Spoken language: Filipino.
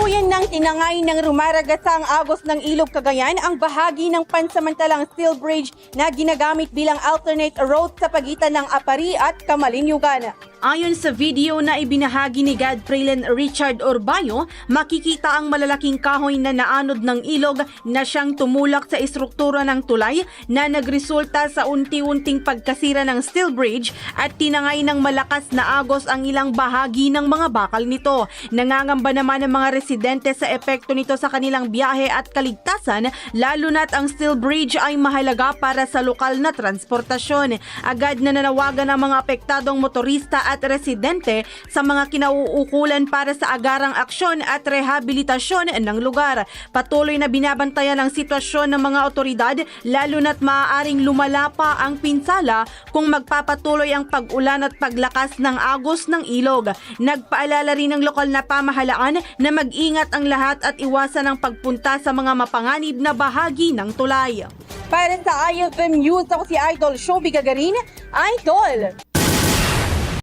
Tuluyan ng tinangay ng rumaragasang agos ng Ilog Cagayan ang bahagi ng pansamantalang steel bridge na ginagamit bilang alternate road sa pagitan ng Apari at Kamalinюgan. Ayon sa video na ibinahagi ni Godfreylen Richard Orbayo, makikita ang malalaking kahoy na naanod ng ilog na siyang tumulak sa istruktura ng tulay na nagresulta sa unti-unting pagkasira ng steel bridge at tinangay ng malakas na agos ang ilang bahagi ng mga bakal nito. Nangangamba naman ang mga residente sa epekto nito sa kanilang biyahe at kaligtasan, lalo na't ang steel bridge ay mahalaga para sa lokal na transportasyon. Agad na nanawagan ang mga apektadong motorista at residente sa mga kinauukulan para sa agarang aksyon at rehabilitasyon ng lugar. Patuloy na binabantayan ang sitwasyon ng mga otoridad, lalo na't maaaring lumala pa ang pinsala kung magpapatuloy ang pag-ulan at paglakas ng agos ng ilog. Nagpaalala rin ng lokal na pamahalaan na mag-ingat ang lahat at iwasan ang pagpunta sa mga mapanganib na bahagi ng tulay. Para sa IFM News, ako si Idol Shobi Gagarin. Idol!